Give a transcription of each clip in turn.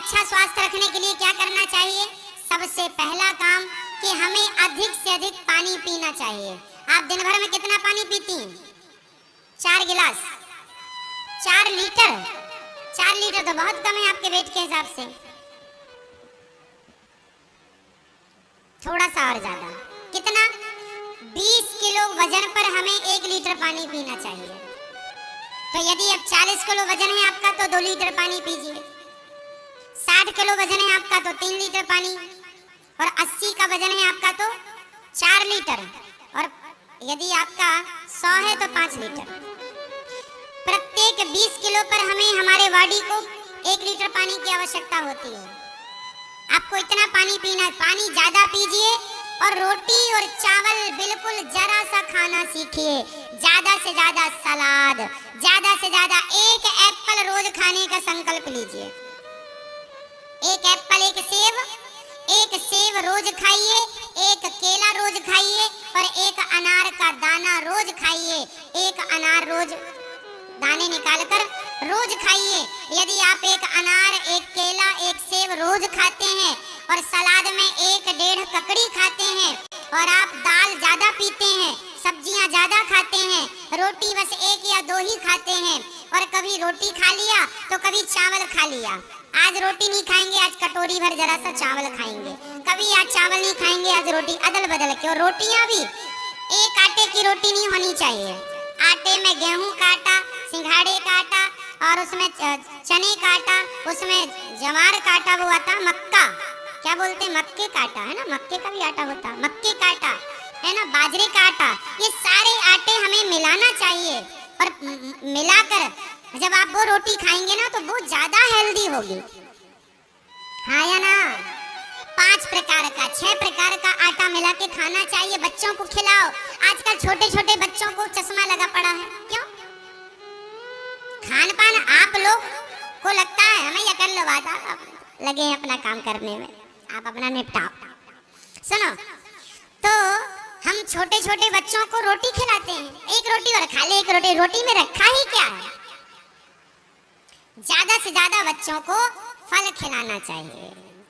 अच्छा स्वास्थ्य रखने के लिए क्या करना चाहिए? सबसे पहला काम कि हमें अधिक से अधिक पानी पीना चाहिए। आप दिन भर में कितना पानी पीती हैं? 4 गिलास, 4 लीटर। 4 लीटर तो बहुत कम है आपके वेट के हिसाब से। थोड़ा सा और ज्यादा, कितना? 20 किलो वजन पर हमें 1 लीटर पानी पीना चाहिए। तो यदि अब 40 किलो वजन है आपका तो 2 लीटर पानी पीजिए। 60 किलो वजन है आपका तो 3 लीटर पानी, और 80 का वजन है आपका तो 4 लीटर, और यदि आपका 100 है तो 5 लीटर। प्रत्येक 20 किलो पर हमें हमारे बॉडी को 1 लीटर पानी की आवश्यकता होती है। आपको इतना पानी पीना है। पानी ज्यादा पीजिए और रोटी और चावल बिल्कुल जरा सा खाना सीखिए। ज्यादा से ज्यादा सलाद, ज्यादा से ज्यादा 1 एप्पल रोज खाने का संकल्प लीजिए। 1 एप्पल, 1 सेब रोज खाइए, 1 केला रोज खाइए, और 1 अनार का दाना रोज खाइए। 1 अनार रोज दाने निकालकर रोज खाइए। यदि आप 1 अनार, 1 केला, 1 सेब रोज खाते हैं और सलाद में 1-1.5 ककड़ी खाते हैं, और आप दाल ज्यादा पीते हैं, सब्जियां ज्यादा खाते हैं, रोटी बस 1 या 2 ही खाते हैं, और कभी रोटी खा लिया तो कभी चावल खा लिया। आज रोटी नहीं खाएंगे, आज कटोरी भर जरा सा चावल खाएंगे। कभी आज चावल नहीं खाएंगे, आज रोटी, अदल बदल के। और रोटियां भी एक आटे की रोटी नहीं होनी चाहिए। आटे में गेहूं का आटा, सिंघाड़े का आटा, और उसमें चने का आटा, उसमें जवार का आटा, वो आता मक्का, क्या बोलते हैं, मक्के का आटा है ना, मक्के का भी आटा होता है, मक्के का आटा है ना, बाजरे का आटा। ये सारे आटे हमें मिलाना चाहिए, और मिलाकर जब आप वो रोटी खाएंगे ना तो वो ज्यादा हेल्दी होगी। हाँ या ना? 5 प्रकार का, 6 प्रकार का आटा मिला के खाना चाहिए। बच्चों को खिलाओ। आजकल छोटे छोटे बच्चों को चश्मा लगा पड़ा है, क्यों? खान पान आप लोग को लगता है हमें ये कर लो, बात आप लगे हैं अपना काम करने में, आप अपना निपटाओ। सुनो, तो हम छोटे छोटे बच्चों को रोटी खिलाते हैं, 1 रोटी और खा ले 1 रोटी। रोटी में रखा ही क्या है? ज्यादा से ज्यादा बच्चों को फल खिलाना चाहिए,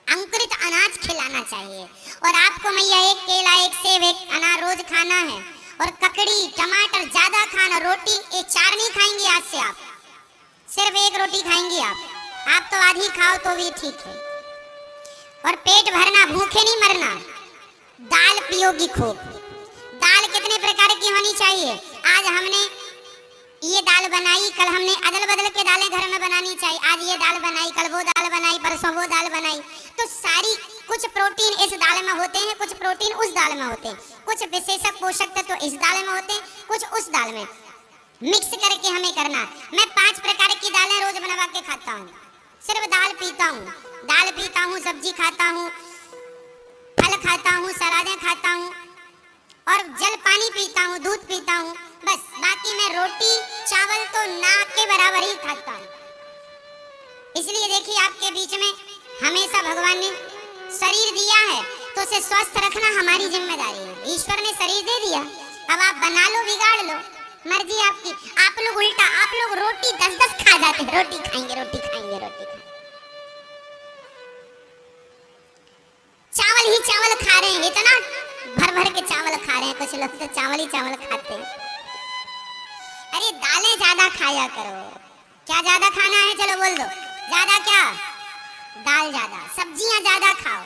अंकुरित अनाज खिलाना चाहिए। और आपको मैया 1 केला, 1 सेब, 1 अनार रोज खाना है, और ककड़ी, टमाटर ज्यादा खाना। रोटी 4 नहीं खाएंगे आज से, आप सिर्फ 1 रोटी खाएंगी। आप तो आधी खाओ तो भी ठीक है। और पेट भरना, भूखे नहीं मरना। दाल पियोगी खूब। दाल कितने प्रकार की होनी चाहिए? आज हमने ये दाल बनाई, कल हमने अदल बदल के दालें घर में बनानी चाहिए। आज ये दाल बनाई, कल वो दाल बनाई, परसों वो दाल बनाई। तो सारी, कुछ प्रोटीन इस दाल में होते हैं, कुछ प्रोटीन उस दाल में होते हैं, कुछ विशेषक पोषक तत्व इस दाल में होते हैं, कुछ उस दाल में। मिक्स करके हमें करना। मैं 5 प्रकार की दालें रोज बनवा के खाता हूँ। सिर्फ दाल पीता हूँ, दाल पीता हूँ, सब्जी खाता हूँ, फल खाता हूँ, सलादें खाता हूँ, और जल पानी पीता हूँ, दूध पीता हूँ, बस। बाकी मैं रोटी चावल तो ना के बराबर ही खाता हूँ। इसलिए देखिए, आपके बीच में हमेशा भगवान ने शरीर दिया है तो उसे स्वस्थ रखना हमारी जिम्मेदारी है। ईश्वर ने शरीर दे दिया, अब आप बना लो, बिगाड़ लो, मर्जी आपकी। आप लोग उल्टा, आप लोग रोटी 10-10 खा जाते हैं। रोटी खाएंगे, रोटी खाएंगे, रोटी खाएंगे, चावल ही चावल खा रहे हैं, इतना भर भर के चावल खा रहे हैं। कुछ लोग तो चावल ही चावल खाते हैं। अरे दालें ज्यादा खाया करो। क्या ज्यादा खाना है? चलो बोल दो, ज्यादा क्या? दाल ज्यादा, सब्जियां ज्यादा खाओ,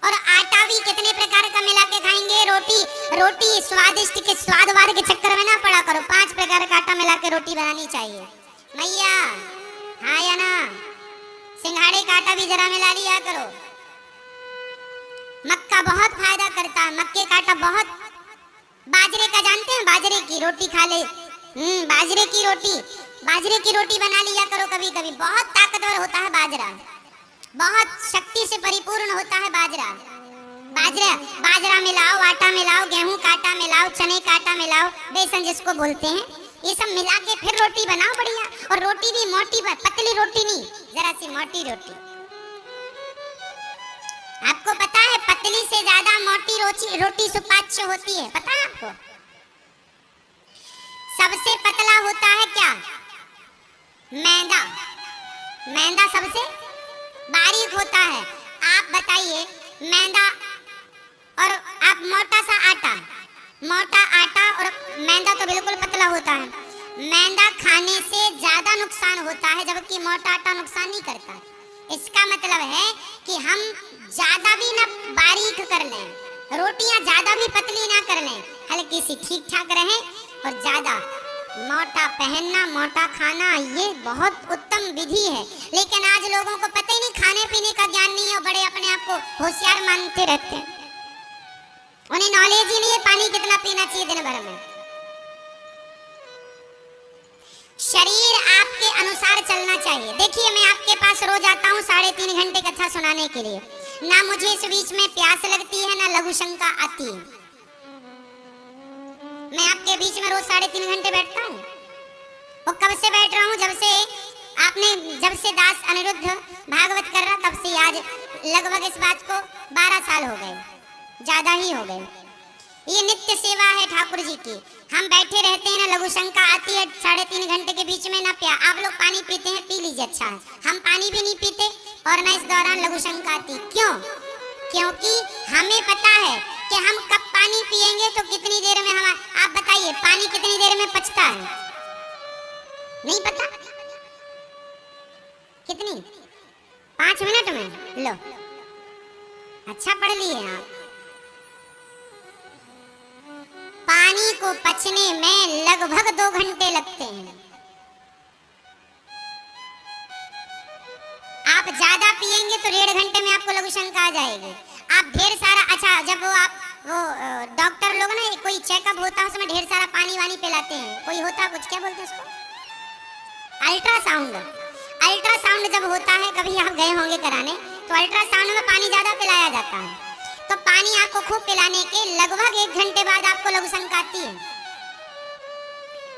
और आटा भी कितने प्रकार का मिला के खाएंगे। रोटी स्वादिष्ट के स्वादवाद के चक्कर में ना पड़ा करो। 5 प्रकार का आटा मिला के रोटी बनानी चाहिए मैया, हाँ या ना? सिंघाड़े का आटा भी जरा मिला लिया करो। मक्का बहुत फायदा करता है, मक्के का आटा बहुत। बाजरे का जानते हैं? बाजरे की रोटी खा ले। बाजरे की रोटी बना लिया करो कभी कभी। बहुत ताकतवर होता है बाजरा, बहुत शक्ति से परिपूर्ण होता है बाजरा। बाजरा मिलाओ, आटा मिलाओ, गेहूं का आटा मिलाओ, चने का आटा मिलाओ, बेसन जिसको बोलते हैं, ये सब मिला के फिर रोटी बनाओ बढ़िया। और रोटी भी मोटी, पतली रोटी नहीं, जरा सी मोटी रोटी। आपको पता है पतली से ज्यादा मोटी रोटी सुपाच्य होती है, पता है आपको? सबसे पतला होता है क्या? मैदा। मैदा सबसे बताइए, मैदा और आप मोटा आटा और मैदा तो बिल्कुल पतला होता है। मैदा खाने से ज्यादा नुकसान होता है, जबकि मोटा आटा नुकसान नहीं करता। इसका मतलब है कि हम ज्यादा भी ना बारीक कर लें, रोटियां ज्यादा भी पतली ना कर लें, हल्की सी ठीक ठाक रहे, और ज्यादा मोटा पहनना, मोटा खाना, ये बहुत उत्तम विधि है। लेकिन आज लोगों को पता ही नहीं, खाने पीने का ज्ञान नहीं है, बड़े अपने आप को होशियार मानते रहते हैं। उन्हें नॉलेज ही नहीं है पानी कितना पीना चाहिए दिन भर में। शरीर आपके अनुसार चलना चाहिए। देखिए, मैं आपके पास रोज आता हूँ 3.5 घंटे कथा सुनाने के लिए, ना मुझे इस बीच में प्यास लगती है ना लघु शंका आती है। मैं आपके बीच में रोज 3.5 घंटे बैठता हूँ। और कब से बैठ रहा हूँ? जब से दास अनिरुद्ध भागवत कर रहा, तब से आज लगभग इस बात को 12 साल हो गए, ज्यादा ही हो गए। ये नित्य सेवा है ठाकुर जी की। हम बैठे रहते हैं ना लघु शंका आती है 3.5 घंटे के बीच में, ना आप लोग पानी पीते हैं, पी लीजिए, अच्छा है। हम पानी भी नहीं पीते और ना इस दौरान लघु शंका आती। क्यों? क्योंकि हमें पता है कि हम कब पानी पिएंगे तो कितनी देर में हम, आप बताइए पानी कितनी देर में पचता है? नहीं पता। कितनी? 5 मिनट में। लो, अच्छा पढ़ लिए आप। पानी को पचने में लगभग 2 घंटे लगते हैं। आप ज्यादा पिएंगे तो 1.5 घंटे में आपको लघु शंका आ जाएगी। आप ढेर सारा, अच्छा जब वो डॉक्टर लोग ना, कोई चेकअप होता है उसमें ढेर सारा पानी वानी पिलाते हैं, कोई होता कुछ, क्या बोलते हैं उसको, अल्ट्रासाउंड जब होता है, कभी आप गए होंगे कराने, तो अल्ट्रासाउंड में पानी ज्यादा पिलाया जाता है। तो पानी आपको खूब पिलाने के लगभग 1 घंटे बाद आपको लघु शंका आती है।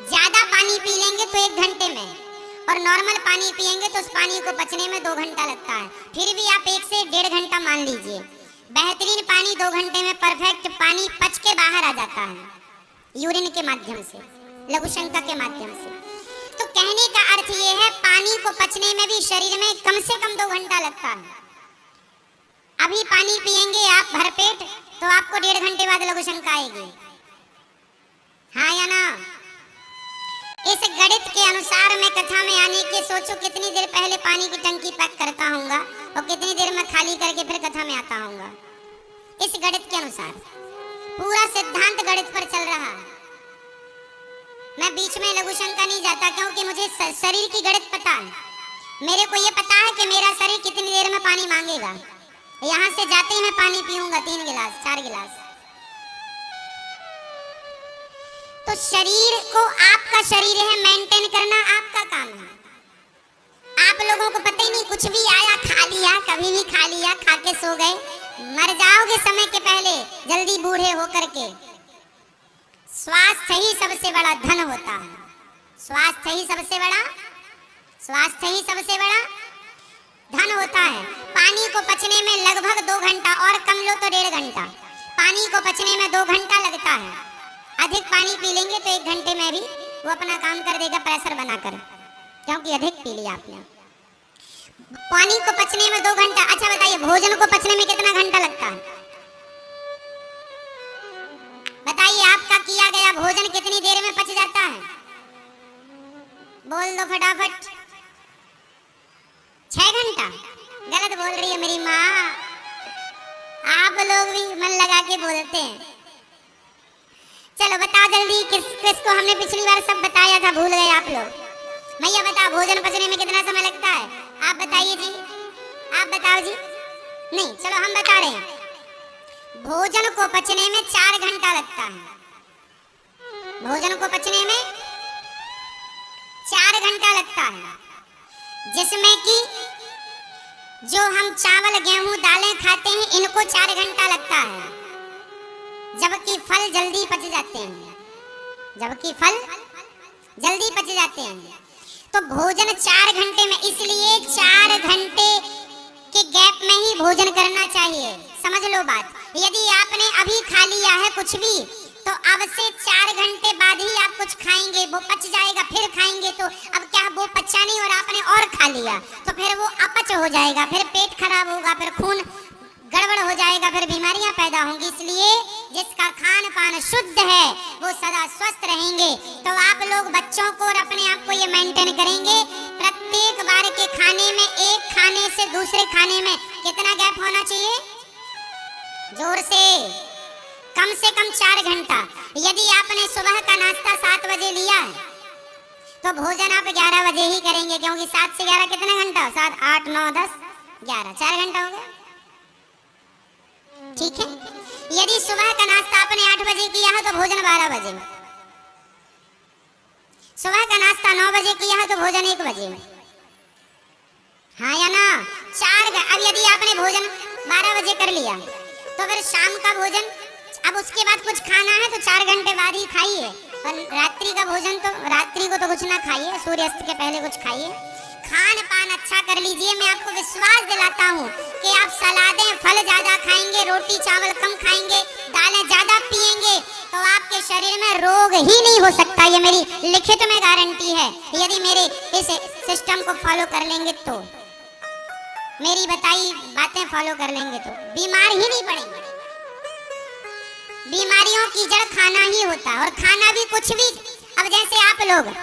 ज्यादा पानी पी लेंगे तो 1 घंटे में, और नॉर्मल पानी पिएंगे तो उस पानी को पचने में 2 घंटा लगता है। फिर भी आप 1 से 1.5 घंटा मान लीजिए। बेहतरीन पानी 2 घंटे में परफेक्ट पानी पच के बाहर आ जाता है, यूरिन के माध्यम से, लघु शंका के माध्यम से। तो कहने का अर्थ ये है, पानी को पचने में भी शरीर में कम से कम 2 घंटा लगता है। अभी पानी पिएंगे आप भरपेट तो आपको 1.5 घंटे बाद लघु शंका आएगी, हाँ या ना? इस गणित के अनुसार मैं कथा में आने के सोचो कितनी देर पहले पानी की टंकी पैक करता हूँगा और कितनी देर में खाली करके फिर कथा में आता हूँगा। इस गणित के अनुसार पूरा सिद्धांत गणित पर चल रहा है। मैं बीच में लघु शंका नहीं जाता, क्योंकि मुझे शरीर की गणित पता है। मेरे को ये पता है कि मेरा शरीर कितनी देर में पानी मांगेगा। यहाँ से जाते ही मैं पानी पीऊंगा 3 गिलास 4 गिलास। तो शरीर को, आपका शरीर है, मेंटेन करना आपका काम है। आप लोगों को पता ही नहीं, कुछ भी आया खा लिया, कभी भी खा लिया, खा के सो गए, मर जाओगे समय के पहले, जल्दी बूढ़े होकर के। स्वास्थ्य ही सबसे बड़ा धन होता है। स्वास्थ्य ही सबसे बड़ा धन होता है। पानी को पचने में लगभग 2 घंटा, और कम लो तो 1.5 घंटा। पानी को पचने में 2 घंटा लगता है। अधिक पानी पी लेंगे तो 1 घंटे में भी वो अपना काम कर देगा, प्रेशर बनाकर, क्योंकि अधिक पी लिया आपने। पानी को पचने में 2 घंटा। अच्छा बताइए, भोजन को पचने में कितना घंटा लगता है? बताइए, आपका किया गया भोजन कितनी देर में पच जाता है? बोल दो फटाफट। 6 घंटा। गलत बोल रही है मेरी माँ, आप लोग भी मन लगा के बोलते हैं। चलो बताओ जल्दी, किसको हमने पिछली बार सब बताया था, भूल गए आप लोग? भैया बताओ, भोजन पचने में कितना समय लगता है? आप बताइए जी, आप बताओ जी। नहीं, चलो हम बता रहे हैं। भोजन को पचने में 4 घंटा लगता है। भोजन को पचने में 4 घंटा लगता है, जिसमें कि जो हम चावल, गेहूं, दालें खाते हैं, इनको 4 घंटा लगता है, जबकि फल जल्दी पच जाते हैं। तो भोजन 4 घंटे में, इसलिए 4 घंटे के गैप में ही भोजन करना चाहिए। समझ लो बात। यदि आपने अभी खा लिया है कुछ भी, तो अब से 4 घंटे बाद ही आप कुछ खाएंगे, वो पच जाएगा, फिर खाएंगे तो अब क्या वो पचा नहीं और आपने और खा लिया, तो फिर वो अपच हो जाएगा, फिर पेट खराब होगा, फिर खून इसलिए जिसका खान पान शुद्ध है वो सदा स्वस्थ रहेंगे। तो आप लोग बच्चों को और अपने आप को ये मेंटेन करेंगे, प्रत्येक बार के खाने में एक खाने से दूसरे खाने में कितना गैप होना चाहिए? जोर से कम 4 घंटा। यदि आपने सुबह का नाश्ता 7 बजे लिया है तो भोजन आप 11 बजे ही करेंगे, क्योंकि 7 से 11 कितने घंटा? 7, 8, 9, 10, 11, 4 घंटा हो गया। ठीक है। यदि सुबह का नाश्ता आपने 8 बजे किया है तो भोजन 12 बजे, सुबह का नाश्ता 9 बजे किया है तो भोजन 1 बजे, हाँ या ना? 4। अब यदि आपने भोजन 12 बजे कर लिया तो फिर शाम का भोजन, अब उसके बाद कुछ खाना है तो 4 घंटे बाद ही खाइए, और रात्रि का भोजन तो रात्रि को तो कुछ ना खाइए, सूर्यास्त के पहले कुछ खाइए। खान पान अच्छा कर लीजिए। मैं आपको विश्वास दिलाता हूँ कि आप सलादें फल ज्यादा खाएंगे, रोटी चावल कम खाएंगे, दालें ज्यादा पिएंगे तो आपके शरीर में रोग ही नहीं हो सकता। ये मेरी लिखित में गारंटी है। यदि मेरे इस सिस्टम को फॉलो कर लेंगे तो, मेरी बताई बातें फॉलो कर लेंगे तो बीमार ही नहीं पड़ेंगे। बीमारियों की जड़ खाना ही होता है, और खाना भी कुछ भी। अब जैसे आप लोग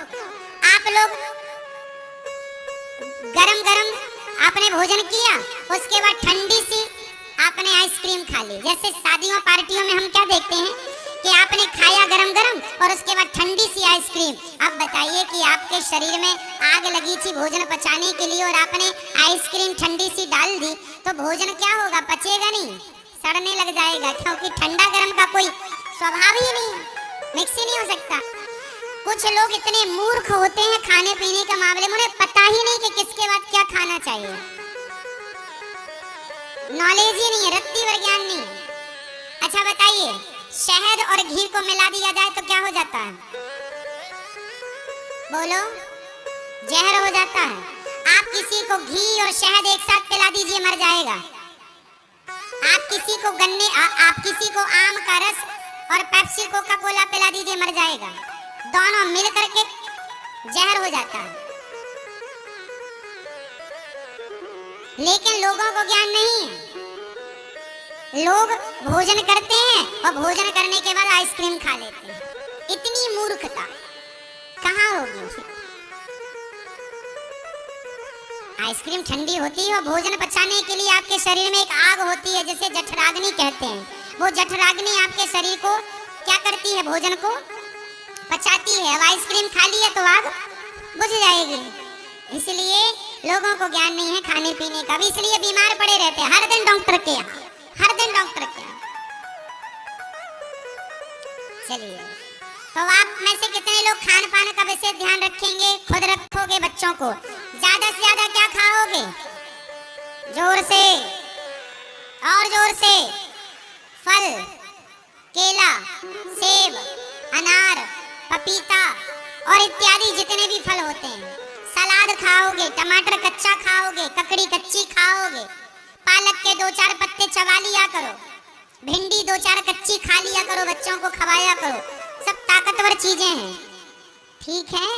गरम गरम आपने भोजन किया, उसके बाद ठंडी सी आपने आइसक्रीम खा ली। जैसे शादियों पार्टियों में हम क्या देखते हैं कि आपने खाया गरम गरम और उसके बाद ठंडी सी आइसक्रीम। अब बताइए कि आपके शरीर में आग लगी थी भोजन पचाने के लिए और आपने आइसक्रीम ठंडी सी डाल दी, तो भोजन क्या होगा? पचेगा नहीं, सड़ने लग जाएगा, क्योंकि ठंडा गरम का कोई स्वभाव ही नहीं, मिक्स ही नहीं हो सकता। कुछ लोग इतने मूर्ख होते हैं खाने पीने के मामले में, उन्हें पता ही नहीं कि किसके बाद क्या खाना चाहिए। नॉलेज ही नहीं है, रत्ती भर ज्ञान नहीं। अच्छा बताइए, शहद और घी को मिला दिया जाए तो क्या हो जाता है? बोलो, जहर हो जाता है। आप किसी को घी और शहद एक साथ पिला दीजिए, मर जाएगा। आप किसी को आम का रस और पेप्सी कोका कोला पिला दीजिए, मर जाएगा। दोनों मिल करके जहर हो जाता है। लेकिन लोगों को ज्ञान नहीं है। लोग भोजन करते हैं और भोजन करने के बाद आइसक्रीम खा लेते हैं। इतनी मूर्खता कहाँ होगी? आइसक्रीम ठंडी होती है और भोजन पचाने के लिए आपके शरीर में एक आग होती है जिसे जठराग्नि कहते हैं। वो जठराग्नि आपके शरीर को क्या करती है? भोजन को पचाती है। अब आइसक्रीम खा लिया तो आग बुझ जाएगी। इसलिए लोगों को ज्ञान नहीं है खाने पीने का, भी इसलिए बीमार पड़े रहते हैं हर दिन डॉक्टर के यहाँ, हर दिन डॉक्टर के यहाँ। चलिए, तो आप में से कितने लोग खान पान का विशेष ध्यान रखेंगे? खुद रखोगे, बच्चों को? ज्यादा से ज्यादा क्या खाओगे? जोर से और जोर से फल, केला, सेब, अनार, पपीता और इत्यादि जितने भी फल होते हैं। सलाद खाओगे, टमाटर कच्चा खाओगे, ककड़ी कच्ची खाओगे, पालक के 2-4 पत्ते चबा लिया करो, भिंडी 2-4 कच्ची खा लिया करो, बच्चों को खवाया करो। सब ताकतवर चीजें हैं, ठीक है?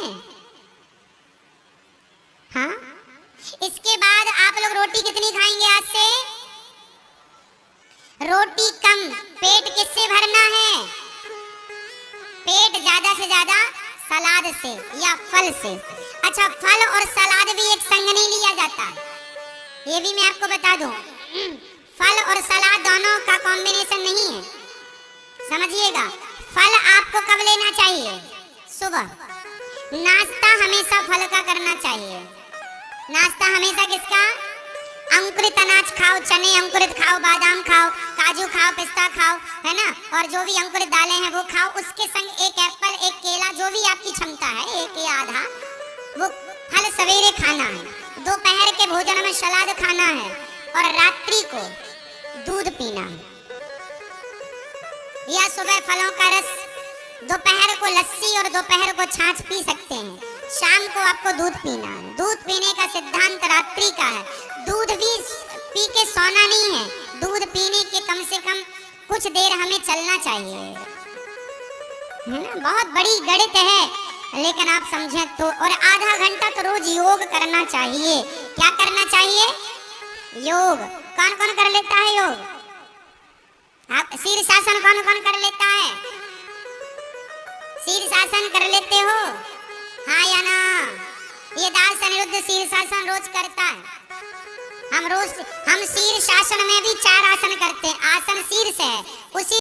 हाँ। इसके बाद आप लोग रोटी कितनी खाएंगे आज से? रोटी कम। पेट किससे भरना है? पेट ज्यादा से ज्यादा सलाद से या फल से। अच्छा, फल और सलाद भी एक संग नहीं लिया जाता, ये भी मैं आपको बता दूं। फल और सलाद दोनों का कॉम्बिनेशन नहीं है, समझिएगा। फल आपको कब लेना चाहिए? सुबह। नाश्ता हमेशा फल का करना चाहिए। नाश्ता हमेशा किसका? अंकुरित अनाज खाओ, चने अंकुरित खाओ, बादाम खाओ, काजू खाओ, पिस्ता खाओ, है ना? और जो भी अंकुरित दालें हैं वो खाओ। उसके संग एक एप्पल, एक केला, जो भी आपकी क्षमता है, एक या आधा, वो फल सवेरे खाना है। दोपहर के भोजन में सलाद खाना है और रात्रि को दूध पीना है, या सुबह फलों का रस, दोपहर को लस्सी और दोपहर को छाछ पी सकते हैं। शाम को आपको दूध पीना है। दूध पीने का सिद्धांत रात्रि का है। दूध भी पी के सोना नहीं है, दूध पीने के कम से कम कुछ देर हमें चलना चाहिए, है ना? बहुत बड़ी गणित है, लेकिन आप समझें तो। और आधा घंटा तो रोज योग करना चाहिए। क्या करना चाहिए? योग। कौन कौन कर लेता है योग? आप शीर्षासन कौन कौन कर लेता है? शीर्षासन कर लेते हो, हाँ या ना? ये दास अनिरुद्ध शीर्षासन रोज करता है। हम शीर्षासन में भी 4 आसन करते हैं। आसन शीर्ष है, उसी